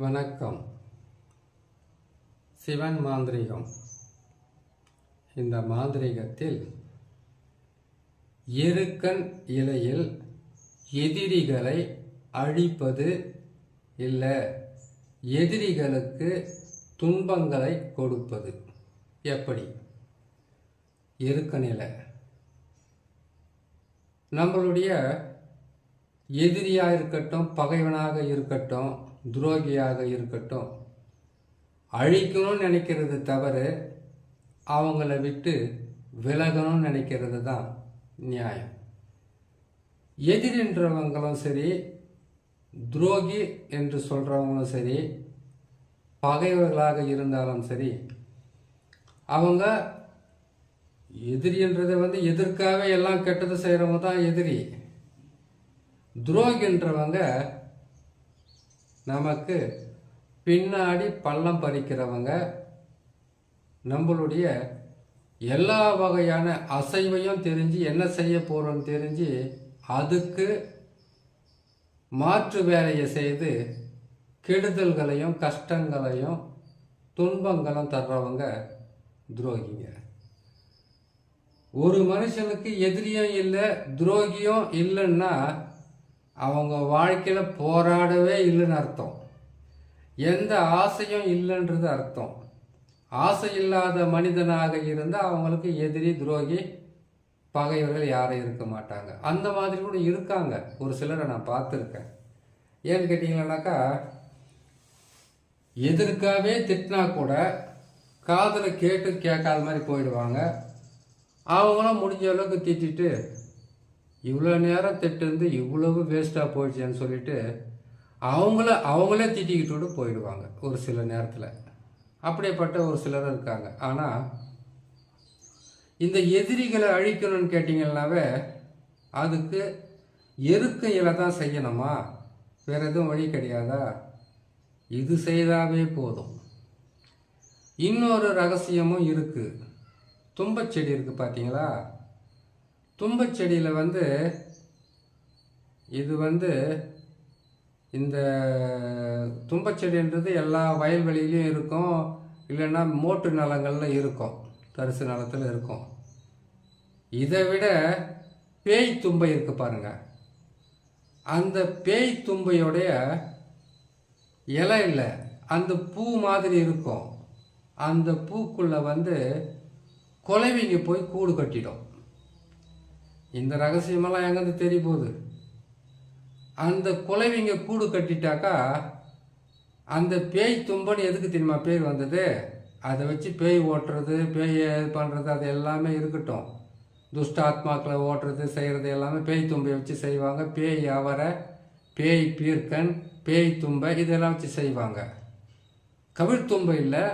வணக்கம். சிவன் மாந்திரீகம். இந்த மாந்திரீகத்தில் எருக்கன் இலையில் எதிரிகளை அழிப்பது இல்லை, எதிரிகளுக்கு துன்பங்களை கொடுப்பது எப்படி? எருக்கன் இலை நம்மளுடைய எதிரியாக இருக்கட்டும், பகைவனாக இருக்கட்டும், துரோகியாக இருக்கட்டும், அழிக்கணும்னு நினைக்கிறது தவறு, அவங்கள விட்டு விலகணும்னு நினைக்கிறது தான் நியாயம். எதிரின்றவங்களும் சரி, துரோகி என்று சொல்கிறவங்களும் சரி, பகைவர்களாக இருந்தாலும் சரி, அவங்க எதிரின்றதை எதிர்க்காவே எல்லாம் கெட்டது செய்கிறவங்க தான் எதிரி. துரோகின்றவங்க நமக்கு பின்னாடி பள்ளம் பறிக்கிறவங்க, நம்மளுடைய எல்லா வகையான அசைவையும் தெரிஞ்சு என்ன செய்ய போகிறோன்னு தெரிஞ்சு அதுக்கு மாற்று வேலையை செய்து கெடுதல்களையும் கஷ்டங்களையும் துன்பங்களும் தர்றவங்க துரோகிங்க. ஒரு மனுஷனுக்கு எதிரியும் இல்லை, துரோகியும் இல்லைன்னா அவங்க வாழ்க்கையில் போராடவே இல்லைன்னு அர்த்தம். எந்த ஆசையும் இல்லைன்றது அர்த்தம். ஆசை இல்லாத மனிதனாக இருந்தால் அவங்களுக்கு எதிரி, துரோகி, பகைவர்கள் யாரும் இருக்க மாட்டாங்க. அந்த மாதிரி கூட இருக்காங்க, ஒரு சிலரை நான் பார்த்துருக்கேன். ஏன்னு கேட்டிங்கன்னாக்கா, எதிர்க்காவே திட்டினா கூட காதில் கேட்டு கேட்காத மாதிரி போயிடுவாங்க. அவங்களும் முடிஞ்ச அளவுக்கு திட்டிட்டு இவ்வளோ நேரம் திட்டு இவ்வளவு வேஸ்ட்டாக போயிடுச்சேன்னு சொல்லிட்டு அவங்களே திட்டிக்கிட்டு போயிடுவாங்க ஒரு சில நேரத்தில். அப்படிப்பட்ட ஒரு சிலர் இருக்காங்க. ஆனால் இந்த எதிரிகளை அழிக்கணும்னு கேட்டிங்கன்னாவே அதுக்கு எருக்க இலை தான் செய்யணுமா? வேறு எதுவும் வழி கிடையாதா? இது செய்தாவே போதும். இன்னொரு ரகசியமும் இருக்குது. தும்பச்செடி இருக்குது பார்த்தீங்களா? தும்பச்செடியில் இது இந்த தும்பச்செடின்றது எல்லா வயல்வெளியிலையும் இருக்கும், இல்லைன்னா மோட்டு நிலங்களில் இருக்கும், தரிசு நிலத்தில் இருக்கும். இதை விட பேய் தும்பை இருக்கு பாருங்க. அந்த பேய் தும்பையோடைய இலை இல்லை, அந்த பூ மாதிரி இருக்கும். அந்த பூக்குள்ள குலைவிங்க போய் கூடு கட்டிடும். இந்த ரகசியமெல்லாம் எங்கேருந்து தெரிய போகுது? அந்த குலைவிங்க கூடு கட்டிட்டாக்கா அந்த பேய் தும்பன்னு எதுக்கு தெரியுமா பேர் வந்தது? அதை வச்சு பேய் ஓட்டுறது, பேய் இது பண்ணுறது, அது எல்லாமே இருக்கட்டும். துஷ்ட ஆத்மாக்களை ஓட்டுறது செய்கிறது எல்லாமே பேய் தும்பை வச்சு செய்வாங்க. பேய் அவரை, பேய் பீர்க்கன், பேய் தும்பை இதெல்லாம் வச்சு செய்வாங்க. கவிழ்த்தும்பை இல்லை,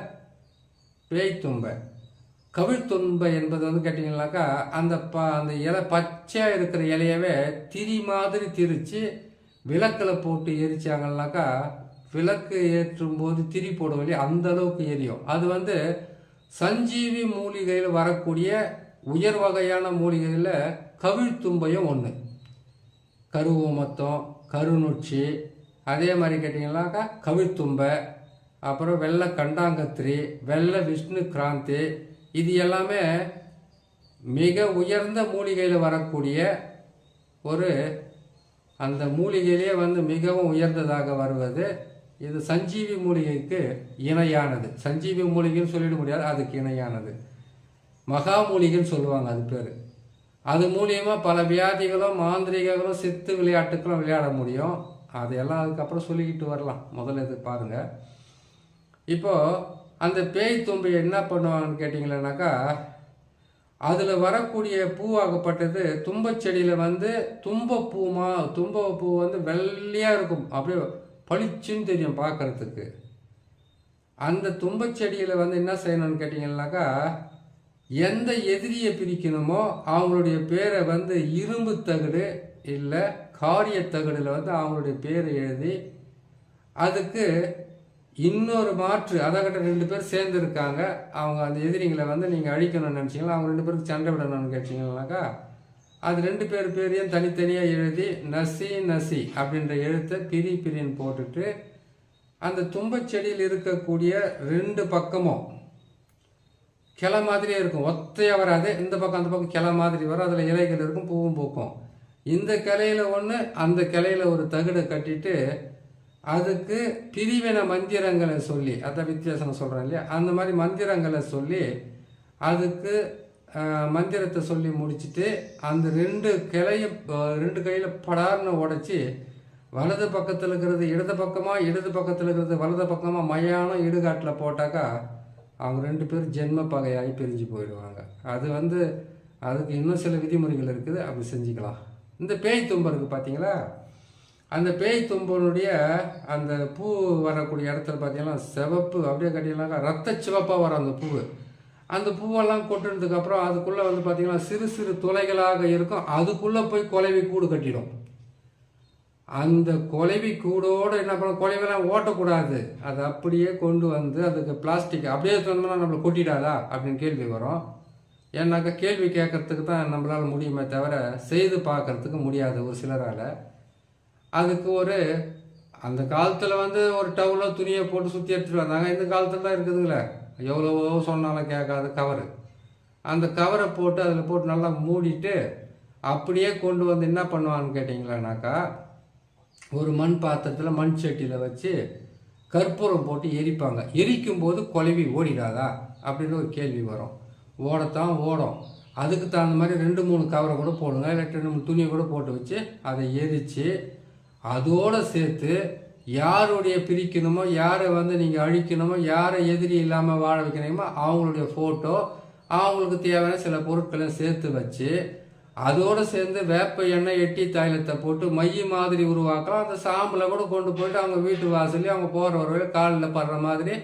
பேய் தும்பை. கவிழ்த்தும்பை என்பது கேட்டிங்கனாக்கா அந்த இலை பச்சையாக இருக்கிற இலையவே திரி மாதிரி திரித்து விளக்கில் போட்டு எரிச்சாங்கன்னாக்கா, விளக்கு ஏற்றும் போது திரி போடும் இல்லையா, அந்த அளவுக்கு எரியும். அது சஞ்சீவி மூலிகையில் வரக்கூடிய உயர் வகையான மூலிகையில் கவிழ்த்தும்பையும் ஒன்று. கருவூமத்தம், கருநுச்சி, அதே மாதிரி கேட்டிங்கன்னாக்கா கவிழ்த்தும்பை, அப்புறம் வெள்ளை கண்டாங்கத்திரி, வெள்ளை விஷ்ணு கிராந்தி, இது எல்லாமே மிக உயர்ந்த மூலிகையில் வரக்கூடிய ஒரு அந்த மூலிகையிலே மிகவும் உயர்ந்ததாக வருவது. இது சஞ்சீவி மூலிகைக்கு இணையானது. சஞ்சீவி மூலிகைன்னு சொல்லிட முடியாது, அதுக்கு இணையானது. மகா மூலிகைன்னு சொல்லுவாங்க அது பேர். அது மூலியமாக பல வியாதிகளும் மாந்திரிகளும் சித்து விளையாட்டுகளும் விளையாட முடியும். அதையெல்லாம் அதுக்கப்புறம் சொல்லிக்கிட்டு வரலாம். முதல்ல இது பாருங்கள். இப்போது அந்த பேய் தும்பை என்ன பண்ணுவாங்கன்னு கேட்டிங்களேனாக்கா, அதில் வரக்கூடிய பூவாகப்பட்டது தும்பச்செடியில் தும்பப்பூ வெள்ளையாக இருக்கும், அப்படியே பளிச்சுன்னு தெரியும் பார்க்குறதுக்கு. அந்த தும்பச்செடியில் என்ன செய்யணும்னு கேட்டிங்கன்னாக்கா, எந்த எதிரியை பிரிக்கணுமோ அவங்களுடைய பேரை இரும்பு தகடு இல்லை காரிய தகடில் அவங்களுடைய பேரை எழுதி அதுக்கு இன்னொரு மாற்று, அதாகிட்ட 2 பேர் சேர்ந்து இருக்காங்க, அவங்க அந்த எதிரிங்களை நீங்கள் அழிக்கணும்னு நினச்சிங்களா, அவங்க 2 பேருக்கு சண்டை விடணும்னு கேட்டிங்கனாக்கா, அது 2 பேர் பேரையும் தனித்தனியாக எழுதி நசி அப்படின்ற எழுத்தை பிரின்னு போட்டுட்டு அந்த தும்பச்செடியில் இருக்கக்கூடிய 2 பக்கமும் கிளை மாதிரியே இருக்கும், ஒத்தையாக வராது. இந்த பக்கம் அந்த பக்கம் கிளை மாதிரி வரும், அதில் இலைகள் இருக்கும், பூவும் பூக்கும். இந்த கிளையில் ஒன்று, அந்த கிளையில் ஒரு தகுடை கட்டிட்டு அதுக்கு பிரிவின மந்திரங்களை சொல்லி, அதான் வித்தியாசம் சொல்கிறேன் இல்லையா, அந்த மாதிரி மந்திரங்களை சொல்லி அதுக்கு மந்திரத்தை சொல்லி முடிச்சுட்டு அந்த 2 கிளையும் 2 கையில் படார்னு உடச்சி வலது பக்கத்தில் இருக்கிறது இடது பக்கமாக, இடது பக்கத்தில் இருக்கிறது வலது பக்கமாக மயானம் இடுகாட்டில் போட்டாக்கா அவங்க 2 பேரும் ஜென்ம பகையாகி பிரிஞ்சு போயிடுவாங்க. அது அதுக்கு இன்னும் சில விதிமுறைகள் இருக்குது, அப்படி செஞ்சுக்கலாம். இந்த பேய் தும்பை இருக்குது பார்த்தீங்களா, அந்த பேய் தும்பனுடைய அந்த பூ வரக்கூடிய இடத்துல பார்த்தீங்கன்னா சிவப்பு அப்படியே கட்டிங்கனாக்கா ரத்த சிவப்பாக வரும் அந்த பூ. அந்த பூவெல்லாம் கொட்டுனதுக்கப்புறம் அதுக்குள்ளே பார்த்தீங்கன்னா சிறு சிறு துளைகளாக இருக்கும், அதுக்குள்ளே போய் குலைவி கூடு கட்டிடும். அந்த குலைவி கூடோடு என்ன பண்ண, குலைவெல்லாம் ஓட்டக்கூடாது, அதை அப்படியே கொண்டு வந்து அதுக்கு பிளாஸ்டிக் அப்படியே சொன்னோம்னா நம்மளை கொட்டிடாதா அப்படின்னு கேள்வி வரும். ஏன்னாக்கா கேள்வி கேட்கறதுக்கு தான் நம்மளால் முடியுமே தவிர செய்து பார்க்கறதுக்கு முடியாது ஒரு சிலரால். அதுக்கு அந்த காலத்தில் ஒரு டவுலோ துணியை போட்டு சுற்றி எடுத்துகிட்டு வந்தாங்க. இந்த காலத்தில் தான் இருக்குதுங்களே, எவ்வளவோ சொன்னாலும் கேட்காத கவரு, அந்த கவரை போட்டு அதில் போட்டு நல்லா மூடிட்டு அப்படியே கொண்டு வந்து என்ன பண்ணுவான்னு கேட்டிங்களானாக்கா, ஒரு மண் பாத்திரத்தில் மண் சட்டியில் வச்சு கற்பூரம் போட்டு எரிப்பாங்க. எரிக்கும் போது குலைவி ஓடிடாதா அப்படின்னு ஒரு கேள்வி வரும். ஓடத்தான் ஓடும். அதுக்கு தகுந்த மாதிரி 2-3 கவரை கூட போடுங்க, இல்லை 2-3 துணியை கூட போட்டு வச்சு அதை எரித்து அதோடு சேர்த்து யாருடைய பிரிக்கணுமோ, யாரை நீங்கள் அழிக்கணுமோ, யாரை எதிரி இல்லாமல் வாழ வைக்கணுமோ அவங்களுடைய ஃபோட்டோ, அவங்களுக்கு தேவையான சில பொருட்களை சேர்த்து வச்சு அதோடு சேர்ந்து வேப்ப எண்ணெய் எட்டி தைலத்தை போட்டு மைய மாதிரி உருவாக்கலாம். அந்த சாம்பலை கூட கொண்டு போயிட்டு அவங்க வீட்டு வாசல்லையும் அவங்க போகிற வரையில் காலில் படுற மாதிரி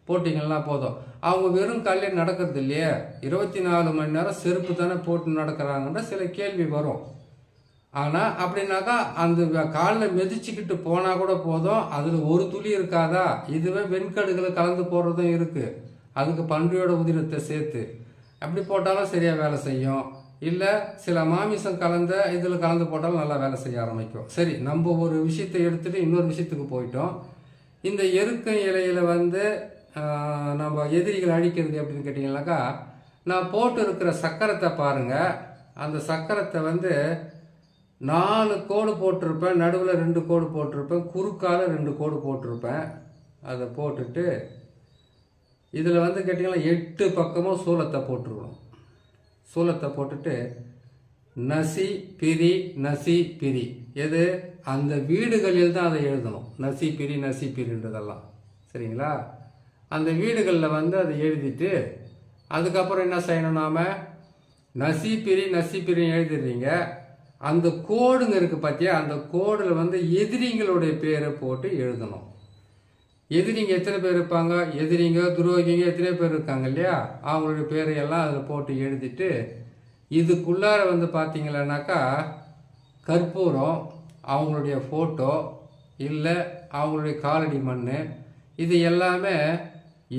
போட்டிங்கன்னா போதும். அவங்க வெறும் கல்லில் நடக்கிறது இல்லையே, 24 மணி நேரம் செருப்பு தானே போட்டு நடக்கிறாங்கன்ற சில கேள்வி வரும். ஆனால் அப்படின்னாக்கா அந்த காலில் மிதிச்சுக்கிட்டு போனால் கூட போதும், அதில் ஒரு துளி இருக்காதா. இதுவே வெண்கடுகளை கலந்து போடுறதும் இருக்குது, அதுக்கு பன்றியோட உதிரத்தை சேர்த்து அப்படி போட்டாலும் சரியாக வேலை செய்யும். இல்லை சில மாமிசம் கலந்த இதில் கலந்து போட்டாலும் நல்லா வேலை செய்ய ஆரம்பிக்கும். சரி, நம்ம ஒரு விஷயத்தை எடுத்துகிட்டு இன்னொரு விஷயத்துக்கு போயிட்டோம். இந்த எருக்க இலையில் நம்ம எதிரிகள் அழிக்கிறது எப்படின்னு கேட்டிங்கனாக்கா, நான் போட்டு இருக்கிற சக்கரத்தை பாருங்கள். அந்த சக்கரத்தை 4 கோடு போட்டிருப்பேன், நடுவில் 2 கோடு போட்டிருப்பேன், குறுக்கால 2 கோடு போட்டிருப்பேன். அதை போட்டுட்டு இதில் கேட்டிங்கன்னா 8 பக்கமும் சூலத்தை போட்டுருவோம். சூலத்தை போட்டுட்டு நசி பிரி நசி பிரி, எது அந்த வீடுகளில் தான் அதை எழுதணும். நசி பிரின்றதெல்லாம் சரிங்களா. அந்த வீடுகளில் அதை எழுதிட்டு அதுக்கப்புறம் என்ன செய்யணும், நாம் நசி பிரின்னு எழுதிடுறீங்க. அந்த கோடுங்க இருக்குது பார்த்தியா, அந்த கோடில் எதிரிங்களுடைய பேரை போட்டு எழுதணும். எதிரிங்க எத்தனை பேர் இருப்பாங்க, எதிரிங்க துரோகிங்க எத்தனை பேர் இருக்காங்க இல்லையா, அவங்களுடைய பேரையெல்லாம் அதில் போட்டு எழுதிட்டு இதுக்குள்ளார பார்த்தீங்களானாக்கா கற்பூரம், அவங்களுடைய ஃபோட்டோ, இல்லை அவங்களுடைய காலடி மண், இது எல்லாமே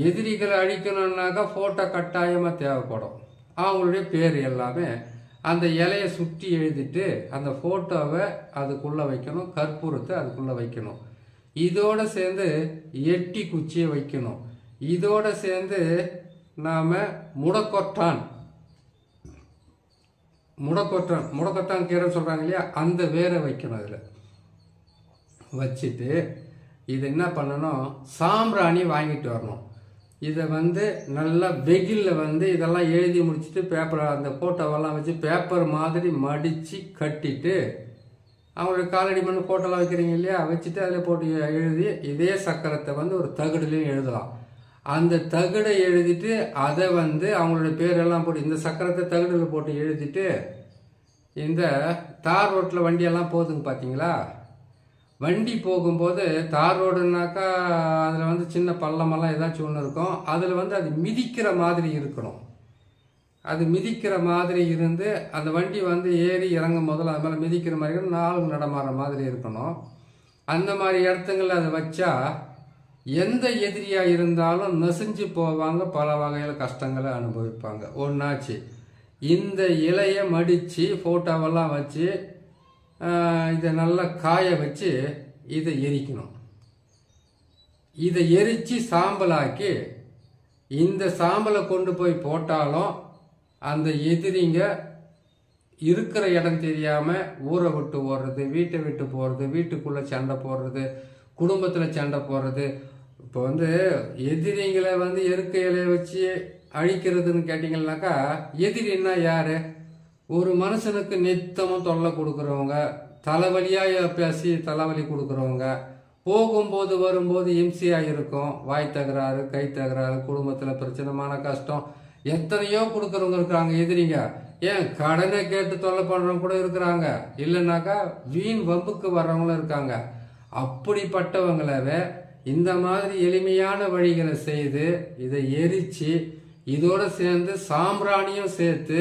எதிரிகளை அழிக்கணுன்னாக்கா ஃபோட்டோ கட்டாயமாக தேவைப்படும். அவங்களுடைய பேர் எல்லாமே அந்த இலையை சுற்றி எழுதிட்டு அந்த ஃபோட்டோவை அதுக்குள்ளே வைக்கணும், கற்பூரத்தை அதுக்குள்ளே வைக்கணும். இதோடு சேர்ந்து எட்டி குச்சியை வைக்கணும். இதோடு சேர்ந்து நாம் முடக்கொட்டான் கீரை சொல்கிறாங்க இல்லையா, அந்த வேரை வைக்கணும். அதில் வச்சுட்டு இதை என்ன பண்ணணும், சாம்பிராணி வாங்கிட்டு வரணும். இதை நல்லா வெயிலில் இதெல்லாம் எழுதி முடிச்சுட்டு பேப்பர் அந்த ஃபோட்டோவெல்லாம் வச்சு பேப்பர் மாதிரி மடித்து கட்டிட்டு அவங்களுடைய காலடி மண் ஃபோட்டோலாம் வைக்கிறீங்க இல்லையா, வச்சுட்டு அதில் போட்டு எழுதி இதே சக்கரத்தை ஒரு தகுடுலையும் எழுதலாம். அந்த தகுடை எழுதிட்டு அதை அவங்களுடைய பேரெல்லாம் போட்டு இந்த சக்கரத்தை தகுடில் போட்டு எழுதிட்டு இந்த தார் ரோட்டில் வண்டியெல்லாம் போகுதுங்க பார்த்தீங்களா, வண்டி போகும்போது தார் ரோடுனாக்கா அதில் சின்ன பள்ளமெல்லாம் ஏதாச்சும் ஒன்று இருக்கும், அதில் அது மிதிக்கிற மாதிரி இருக்கணும். அது மிதிக்கிற மாதிரி இருந்து அந்த வண்டி ஏறி இறங்கும் முதல்ல அது மேலே மிதிக்கிற மாதிரி 4 நடமாற மாதிரி இருக்கணும். அந்த மாதிரி இடத்துங்களில் அதை வச்சா எந்த எதிரியாக இருந்தாலும் நெசிஞ்சு போவாங்க, பல வகையில் கஷ்டங்களை அனுபவிப்பாங்க. ஒன்றாச்சு இந்த இலையை மடித்து ஃபோட்டோவெல்லாம் வச்சு இதை நல்லா காய வச்சு இதை எரிக்கணும். இதை எரித்து சாம்பலாக்கி இந்த சாம்பலை கொண்டு போய் போட்டாலும் அந்த எதிரிங்க இருக்கிற இடம் தெரியாமல் ஊரை விட்டு ஓடுறது, வீட்டை விட்டு போகிறது, வீட்டுக்குள்ளே சண்டை போடுறது, குடும்பத்தில் சண்டை போடுறது. இப்போ எதிரிங்களை எருக்க இலையை வச்சு அழிக்கிறதுன்னு கேட்டிங்கன்னாக்கா, எதிரின்னா யார்? ஒரு மனுஷனுக்கு நித்தமும் தொல்லை கொடுக்குறவங்க, தலைவலியாக பேசி தலைவலி கொடுக்குறவங்க, போகும்போது வரும்போது இம்சையாக இருக்கும், வாய் தகராறு, கை தகராறு, குடும்பத்தில் பிரச்சனமான கஷ்டம் எத்தனையோ கொடுக்குறவங்க இருக்கிறாங்க எதிரிங்க. ஏன் கடனை கேட்டு தொல்லை பண்ணுறவங்க கூட இருக்கிறாங்க. இல்லைனாக்கா வீண் வம்புக்கு வர்றவங்களும் இருக்காங்க. அப்படிப்பட்டவங்களவே இந்த மாதிரி எளிமையான வழிகளை செய்து இதை எரித்து இதோடு சேர்ந்து சாம்பிராணியும் சேர்த்து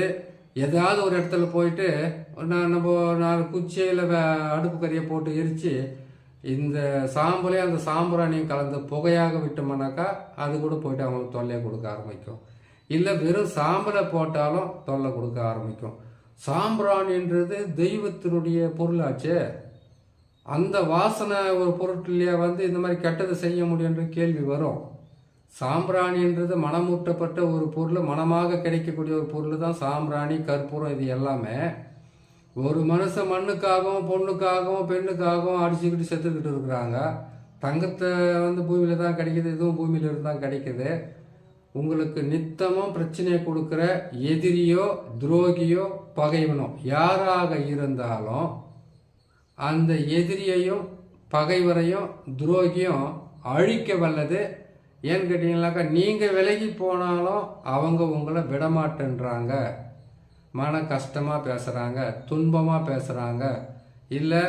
ஏதாவது ஒரு இடத்துல போயிட்டு நம்ம 4 குச்சியில் அடுப்பு கறியை போட்டு எரித்து இந்த சாம்பலையும் அந்த சாம்பிராணியும் கலந்து புகையாக விட்டோம்னாக்கா அது கூட போயிட்டு அவங்களுக்கு தொல்லையை கொடுக்க ஆரம்பிக்கும். இல்லை வெறும் சாம்பலை போட்டாலும் தொல்லை கொடுக்க ஆரம்பிக்கும். சாம்பிராணின்றது தெய்வத்தினுடைய பொருளாச்சே. அந்த வாசனை ஒரு பொருட்லையே இந்த மாதிரி கெட்டதை செய்ய முடியுன்ற கேள்வி வரும். சாம்பிராணின்றது மனமூட்டப்பட்ட ஒரு பொருள், மனமாக கிடைக்கக்கூடிய ஒரு பொருள் தான் சாம்பிராணி, கற்பூரம். இது எல்லாமே ஒரு மனுஷன் மண்ணுக்காகவும் பொண்ணுக்காகவும் பெண்ணுக்காகவும் அடிச்சுக்கிட்டு செத்துக்கிட்டு இருக்கிறாங்க. தங்கத்தை பூமியில் தான் கிடைக்கிது, இதுவும் பூமியில இருந்து தான் கிடைக்குது. உங்களுக்கு நித்தமும் பிரச்சனையை கொடுக்குற எதிரியோ துரோகியோ பகைவனோ யாராக இருந்தாலும் அந்த எதிரியையும் பகைவரையும் துரோகியும் அழிக்க வல்லது. ஏன்னு கேட்டீங்கன்னாக்கா, நீங்கள் விலகி போனாலும் அவங்க உங்களை விடமாட்டேன்றாங்க, மன கஷ்டமாக பேசுகிறாங்க, துன்பமாக பேசுகிறாங்க, இல்லை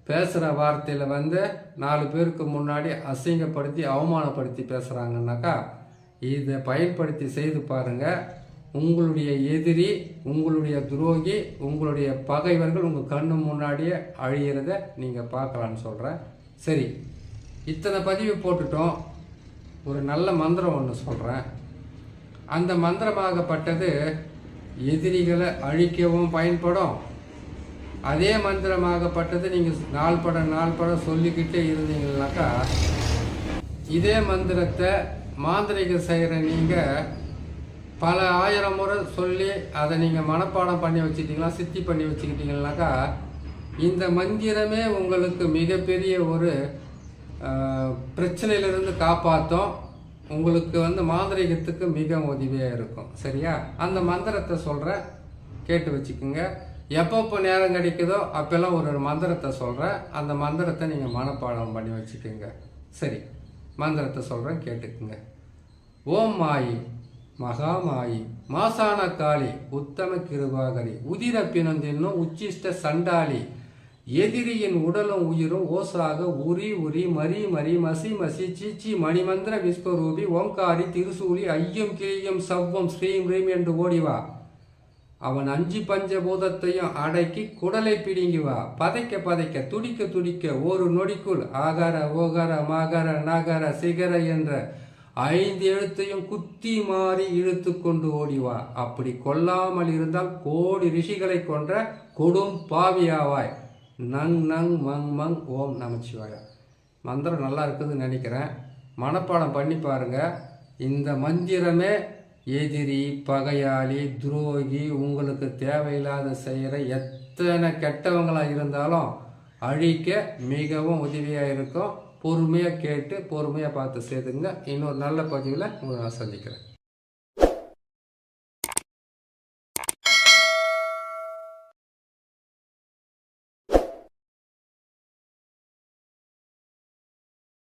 பேசுகிற வார்த்தையில் 4 பேருக்கு முன்னாடி அசிங்கப்படுத்தி அவமானப்படுத்தி பேசுகிறாங்கன்னாக்கா, இதை பயன்படுத்தி செய்து பாருங்கள். உங்களுடைய எதிரி, உங்களுடைய துரோகி, உங்களுடைய பகைவர்கள் உங்கள் கண்ணு முன்னாடியே அழியிறத நீங்கள் பார்க்கலான்னு சொல்கிறேன். சரி, இத்தனை பதிவு போட்டுட்டோம். ஒரு நல்ல மந்திரம் ஒன்று சொல்கிறேன். அந்த மந்திரமாகப்பட்டது எதிரிகளை அழிக்கவும் பயன்படும். அதே மந்திரமாகப்பட்டது நீங்கள் நாள் பட சொல்லிக்கிட்டே இருந்தீங்கன்னாக்கா, இதே மந்திரத்தை மாந்திரிகம் செய்கிற நீங்கள் பல 1000 முறை சொல்லி அதை நீங்கள் மனப்பாடம் பண்ணி வச்சுக்கிட்டீங்களா, சித்தி பண்ணி வச்சுக்கிட்டீங்கன்னாக்கா, இந்த மந்திரமே உங்களுக்கு மிகப்பெரிய ஒரு பிரச்சனையிலிருந்து காப்பாற்றும். உங்களுக்கு மாந்திரிகத்துக்கு மிக உதவியாக இருக்கும். சரியா? அந்த மந்திரத்தை சொல்கிறேன், கேட்டு வச்சுக்கோங்க. எப்பப்போ நேரம் கிடைக்குதோ அப்போல்லாம் ஒரு மந்திரத்தை சொல்கிறேன். அந்த மந்திரத்தை நீங்கள் மனப்பாடம் பண்ணி வச்சுக்கோங்க. சரி, மந்திரத்தை சொல்கிறேன், கேட்டுக்குங்க. ஓம் மாயி மகாமாயி மாசான காளி உத்தம கிருபாகரி உதிர பினந்தின்னும் உச்சிஷ்ட சண்டாளி எதிரியின் உடலும் உயிரும் ஓசாக உரி உரி மரி மரி மசி மசி சீச்சி மணிமந்திர விஸ்வரூபி ஓங்காரி திருசூலி ஐயம் கிளியும் சவ்வம் ஸ்ரீம் ரீம் என்று ஓடிவா. அவன் 5 பஞ்சபூதத்தையும் அடக்கி குடலை பிடுங்கிவா. பதைக்க பதைக்க துடிக்க துடிக்க ஒரு நொடிக்குள் ஆகார ஓகார மாகார நாகார சிகர என்ற 5 எழுத்தையும் குத்தி மாறி இழுத்து கொண்டு ஓடிவா. அப்படி கொல்லாமல் இருந்தால் கோடி ரிஷிகளை கொன்ற கொடும் பாவியாவாய். நங் நங் மங் மங் ஓம் நமச்சிவாயா. மந்திரம் நல்லா இருக்குதுன்னு நினைக்கிறேன். மனப்பாடம் பண்ணி பாருங்க. இந்த மந்திரமே எதிரி, பகையாளி, துரோகி, உங்களுக்கு தேவையில்லாத செய்கிற எத்தனை கெட்டவங்களாக இருந்தாலும் அழிக்க மிகவும் உதவியாக இருக்கும். பொறுமையாக கேட்டு பொறுமையாக பார்த்து செய்துங்க. இன்னொரு நல்ல பதிவில் உங்களை நான் சந்திக்கிறேன்.